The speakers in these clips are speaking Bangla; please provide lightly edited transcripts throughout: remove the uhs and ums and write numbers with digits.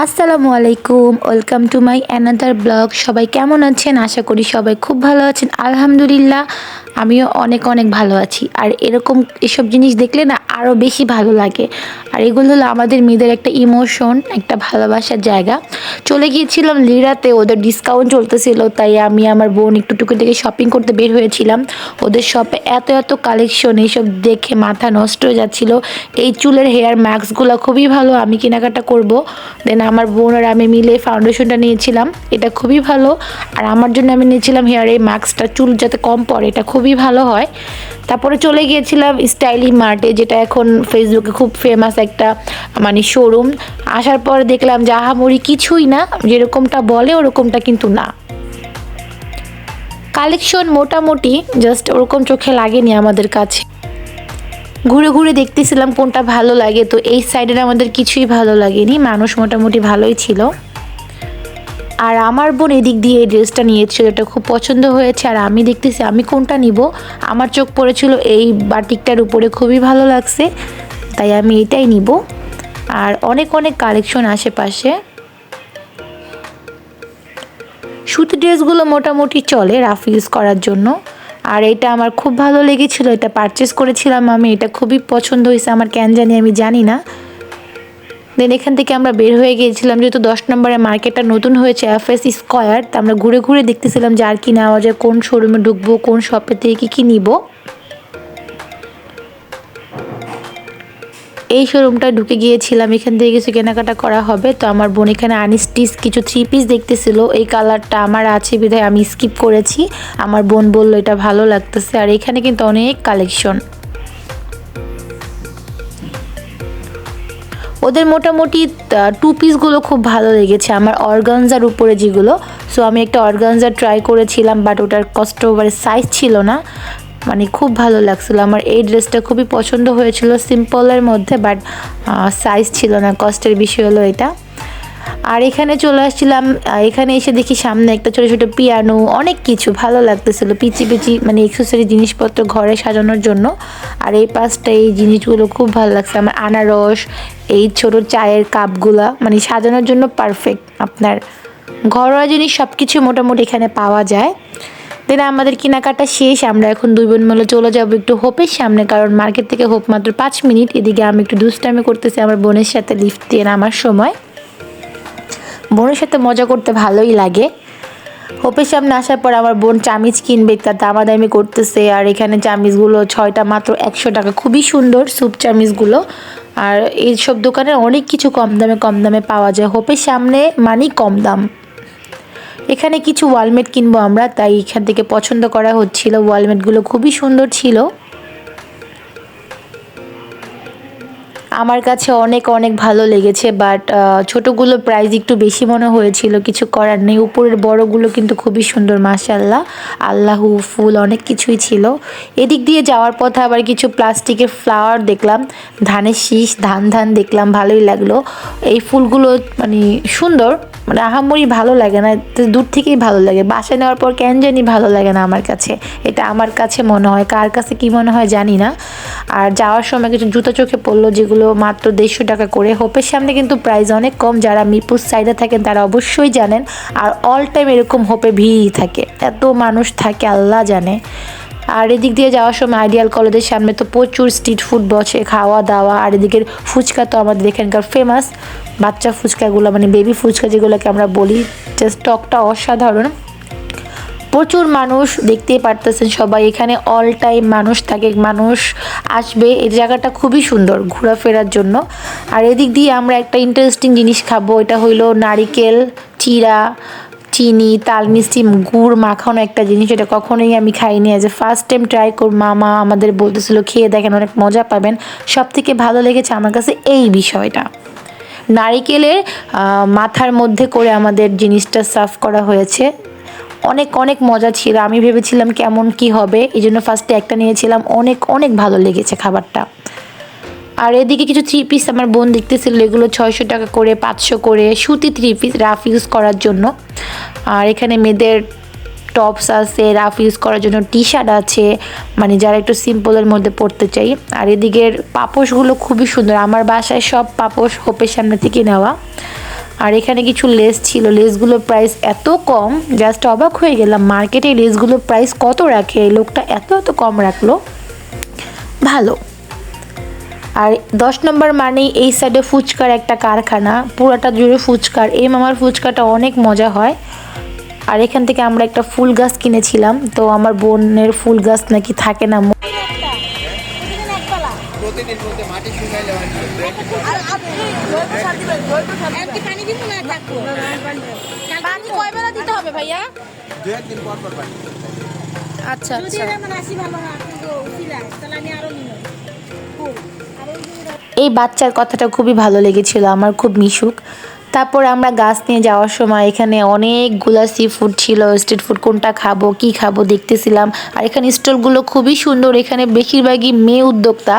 আসসালামু আলাইকুম, welcome to my another blog. সবাই কেমন আছেন? আশা করি সবাই খুব ভালো আছেন। আলহামদুলিল্লাহ, আমিও অনেক অনেক ভালো আছি। আর এরকম এসব জিনিস দেখলে না আরও বেশি ভালো লাগে। আর এগুলো হলো আমাদের মেয়েদের একটা ইমোশন, একটা ভালোবাসার জায়গা। চলে গিয়েছিলাম লিরাতে, ওদের ডিসকাউন্ট চলতেছিল, তাই আমি আমার বোন একটু টুকু থেকে শপিং করতে বের হয়েছিলাম। ওদের শপে এত এত কালেকশন, এইসব দেখে মাথা নষ্ট হয়ে যাচ্ছিল। এই চুলের হেয়ার ম্যাক্সগুলো খুবই ভালো, আমি কেনাকাটা করব। দেন আমার বোন আর আমি মিলে ফাউন্ডেশনটা নিয়েছিলাম, এটা খুবই ভালো। আর আমার জন্য আমি নিয়েছিলাম হেয়ার এই মাস্কটা, চুল যাতে কম পড়ে, এটা খুবই ভালো হয়। তারপরে চলে গিয়েছিলাম স্টাইলি মার্টে, যেটা এখন ফেসবুকে খুব ফেমাস একটা মানে শোরুম। আসার পর দেখলাম যে আহামরি কিছুই না, যেরকমটা বলে ওরকমটা কিন্তু না। কালেকশন মোটামুটি, জাস্ট ওরকম চোখে লাগেনি আমাদের কাছে। ঘুরে ঘুরে দেখতেছিলাম কোনটা ভালো লাগে, তো এই সাইডে আমাদের কিছুই ভালো লাগেনি, মানুষ মোটামুটি ভালোই ছিল। আর আমার বোন এদিক দিয়ে এই ড্রেসটা নিয়েছিল, এটা খুব পছন্দ হয়েছে। আর আমি দেখতেছি আমি কোনটা নিব, আমার চোখ পড়েছিল এই বাটিকটার উপরে, খুবই ভালো লাগছে, তাই আমি এটাই নিব। আর অনেক অনেক কালেকশন আশেপাশে। সুতি ড্রেসগুলো মোটামুটি চলে রাফ ইউজ করার জন্য। আর এটা আমার খুব ভালো লেগেছিল, এটা পারচেস করেছিলাম আমি, এটা খুবই পছন্দ হয়েছে আমার, কেন জানি আমি জানি না। দেন এখান থেকে আমরা বের হয়ে গিয়েছিলাম, যেহেতু 10 নম্বরের মার্কেটটা নতুন হয়েছে এফএস স্কয়ার, তো আমরা ঘুরে ঘুরে দেখতেছিলাম যে আর কি নেওয়া যায়, কোন শোরুমে ঢুকবো, কোন শপে থেকে কী নিব। এই শোরুমটা ঢুকে গিয়েছিলাম, এখান থেকে কিছু কেনাকাটা করা হবে। তো আমার বোন এখানে আনস্টিচ কিছু 3 পিস দেখতেছিল, এই কালারটা আমার আছে বিধায় আমি স্কিপ করেছি। আমার বোন বলল এটা ভালো লাগতেছে। আর এখানে কিন্তু অনেক কালেকশন, ওদের মোটামুটি 2 পিসগুলো খুব ভালো লেগেছে আমার, অর্গানজার উপরে যেগুলো। সো আমি একটা অর্গানজা ট্রাই করেছিলাম, বাট ওটার কষ্ট ওভারে সাইজ ছিল না, মানে খুব ভালো লাগছিলো আমার। এই ড্রেসটা খুবই পছন্দ হয়েছিল, সিম্পলের মধ্যে, বাট সাইজ ছিল না, কষ্টের বিষয় হলো এটা। আর এখানে চলে আসছিলাম, এখানে এসে দেখি সামনে একটা ছোটো ছোটো পিয়ানো, অনেক কিছু ভালো লাগতেছিল, পিচি পিচি মানে এক্সেসরি জিনিসপত্র ঘরে সাজানোর জন্য। আর এই পাশটা এই জিনিসগুলো খুব ভালো লাগছে আমার, আনারস, এই ছোটো চায়ের কাপগুলা মানে সাজানোর জন্য পারফেক্ট। আপনার ঘরোয়া জিনিস সব কিছু মোটামুটি এখানে পাওয়া যায়। দেন আমাদের কেনাকাটা শেষ, আমরা এখন 2 বোন মিলে চলে যাবো একটু হোপের সামনে, কারণ মার্কেট থেকে হোপ মাত্র 5 মিনিট। এদিকে আমি একটু দুষ্টামি করতেছি আমার বোনের সাথে লিফট দিয়ে নামার সময়। বোনের সাথে মজা করতে ভালোই লাগে। হোপের সামনে আসার পর আমার বোন চামিচ কিনবে, তার দামাদামি করতেছে। আর এখানে চামিচগুলো 6টা মাত্র 100 টাকা, খুবই সুন্দর স্যুপ চামিচগুলো। আর এইসব দোকানে অনেক কিছু কম দামে পাওয়া যায়, হোপের সামনে মানেই কম দাম। এখানে কিছু ওয়ালমেট কিনবো আমরা, তাই এখান থেকে পছন্দ করা হচ্ছিল, ওয়ালমেটগুলো খুবই সুন্দর ছিল। আমার কাছে অনেক অনেক ভালো লেগেছে, বাট ছোটোগুলো প্রাইস একটু বেশি মনে হয়েছিল, কিছু করার নেই। উপরের বড়গুলো কিন্তু খুবই সুন্দর, মাশাআল্লাহ, আল্লাহু ফুল অনেক কিছুই ছিল। এদিক দিয়ে যাওয়ার পথে আবার কিছু প্লাস্টিকের ফ্লাওয়ার দেখলাম, ধানের শীষ, ধান ধান দেখলাম, ভালোই লাগলো। এই ফুলগুলো মানে সুন্দর, মানে আহামরি ভালো লাগে না, দূর থেকেই ভালো লাগে, বাসায় নেওয়ার পর কেন জানি ভালো লাগে না আমার কাছে, এটা আমার কাছে মনে হয়, কার কাছে কি মনে হয় জানি না। আর যাওয়ার সময় কিছু জুতো চোখে পড়লো, যেগুলো মাত্র 150 টাকা করে। হোপের সামনে কিন্তু প্রাইস অনেক কম, যারা মিরপুর সাইডে থাকেন তারা অবশ্যই জানেন। আর অল টাইম এরকম হোপে ভিড়ই থাকে, এত মানুষ থাকে আল্লাহ জানে। আর এদিক দিয়ে যাওয়ার সময় আইডিয়াল কলেজের সামনে তো প্রচুর স্ট্রিট ফুড বসে, খাওয়া দাওয়া। আর এদিকের ফুচকা তো আমাদের এখানকার ফেমাস, বাচ্চা ফুচকাগুলো মানে বেবি ফুচকা যেগুলোকে আমরা বলি, জাস্ট টকটা অসাধারণ। প্রচুর মানুষ, দেখতেই পারতেছেন সবাই, এখানে অল টাইম মানুষ থাকে, মানুষ আসবে। এই জায়গাটা খুবই সুন্দর ঘোরাফেরার জন্য। আর এদিক দিয়ে আমরা একটা ইন্টারেস্টিং জিনিস খাবো, এটা হইলো নারিকেল চিরা, চিনি, তাল মিষ্টি, গুড় মাখানো একটা জিনিস, এটা কখনোই আমি খাইনি, আজ ফার্স্ট টাইম ট্রাই করব। মামা আমাদের বলতেছিল খেয়ে দেখেন, অনেক মজা পাবেন। সব থেকে ভালো লেগেছে আমার কাছে এই বিষয়টা, নারিকেলের মাথার মধ্যে করে আমাদের জিনিসটা সার্ভ করা হয়েছে, অনেক অনেক মজা ছিল। আমি ভেবেছিলাম কেমন কি হবে, এই জন্য ফার্স্টে একটা নিয়েছিলাম, অনেক অনেক ভালো লেগেছে খাবারটা। আর এদিকে কিছু 3 পিস আমার বোন দেখতেছিল, এগুলো 600 টাকা করে, 500 করে, সুতি 3 পিস রাফ ইউজ করার জন্য। আর এখানে মেয়েদের টপস আছে, রাফ ইউজ করার জন্য টি শার্ট আছে, মানে যারা একটু সিম্পলের মধ্যে পরতে চাই। আর এদিকের পাপোশগুলো খুবই সুন্দর, আমার বাসায় সব পাপোশ হোপের সামনে থেকে নেওয়া। আর এখানে কিছু লেস ছিল, লেসগুলোর প্রাইস এত কম, জাস্ট অবাক হয়ে গেলাম। মার্কেটে লেসগুলোর প্রাইস কত রাখে, এই লোকটা এত এত কম রাখলো, ভালো। আর 10 নম্বর মানেই এই সাইডে ফুচকার একটা কারখানা, পুরাটা জুড়ে ফুচকার। এই মামার ফুচকাটা অনেক মজা হয়। আর এখান থেকে আমরা একটা ফুল গাছ কিনেছিলাম, তো আমার বোনের ফুল গাছ নাকি থাকে না। আচ্ছা আচ্ছা, এই বাচ্চার কথাটা খুবই ভালো লেগেছিল আমার, খুব মিশুক। তারপর আমরা গাছ নিয়ে যাওয়ার সময় এখানে অনেকগুলা সি ফুড ছিল, স্ট্রিট ফুড কোনটা খাবো কি খাবো দেখতেছিলাম। আর এখানে স্টলগুলো খুবই সুন্দর, এখানে বেশিরভাগই মেয়ে উদ্যোক্তা,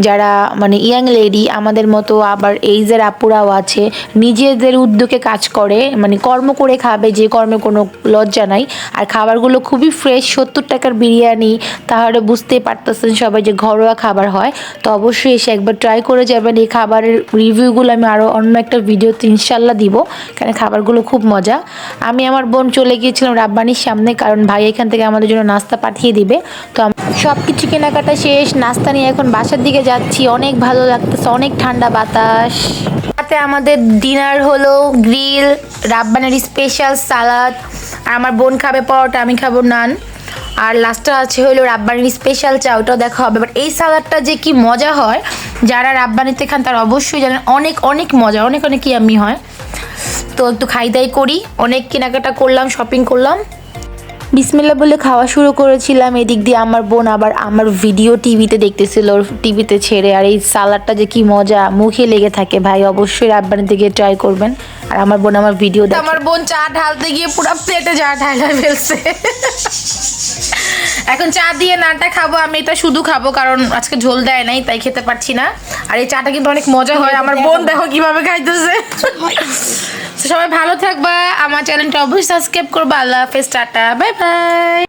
যারা মানে ইয়াং লেডি আমাদের মতো, আবার এইজের আপুরাও আছে, নিজেদের উদ্যোগে কাজ করে, মানে কর্ম করে খাবে, যে কর্মে কোনো লজ্জা নাই। আর খাবারগুলো খুবই ফ্রেশ, 70 টাকার বিরিয়ানি, তাহলে বুঝতেই পারতেছেন সবাই যে ঘরোয়া খাবার হয়। তো অবশ্যই এসে একবার ট্রাই করে যাবেন। এই খাবারের রিভিউগুলো আমি আরও অন্য একটা ভিডিওতে ইনশাল্লাহ দিব, কারণ খাবারগুলো খুব মজা। আমি আমার বোন চলে গিয়েছিলাম রাব্বানির সামনে, কারণ ভাই এখান থেকে আমাদের জন্য নাস্তা পাঠিয়ে দিবে। তো সব কিছু কেনাকাটা শেষ, নাস্তা নিয়ে এখন বাসার দিকে যাচ্ছি। অনেক ভালো লাগতেছে, অনেক ঠান্ডা বাতাস। রাতে আমাদের ডিনার হলো গ্রিল, রাব্বানের স্পেশাল সালাদ, আর আমার বোন খাবে পরোটা, আমি খাবো নান, আর লাস্টে আছে হলো রাব্বানির স্পেশাল চা, ওটাও দেখা হবে। বাট এই সালাদটা যে কি মজা হয়, যারা রাব্বানিতে খান তারা অবশ্যই জানেন, অনেক অনেক মজা, অনেক অনেক ইয়াম্মি হয়। তো একটু খাই দাই করি, অনেক কেনাকাটা করলাম, শপিং করলাম, বিসমিল্লাহ বলে খাওয়া শুরু করেছিলাম। এদিক দিয়ে আমার বোন আবার আমার ভিডিও টিভিতে দেখতেছিল, টিভিতে ছেড়ে। আর এই সালাডটা যে কি মজা, মুখে লেগে থাকে ভাই, অবশ্যই রাব্বানিতে গিয়ে ট্রাই করবেন। আর আমার বোন আমার ভিডিও দেখে, আমার বোন চা ঢালতে গিয়ে পুরো প্লেটে চা ঢালা ফেলছে। এখন চা দিয়ে নাটা খাবো, আমি এটা শুধু খাবো কারণ আজকে ঝোল দেয় নাই, তাই খেতে পারছি না। আর এই চাটা কিন্তু অনেক মজা হয়, আমার বোন দেখো কিভাবে খাইতেছে। সবাই ভালো থাকবা, আমার চ্যানেলটা অবশ্যই সাবস্ক্রাইব করবা। আল্লাহ হাফেজ, টাটা, বাই বাই।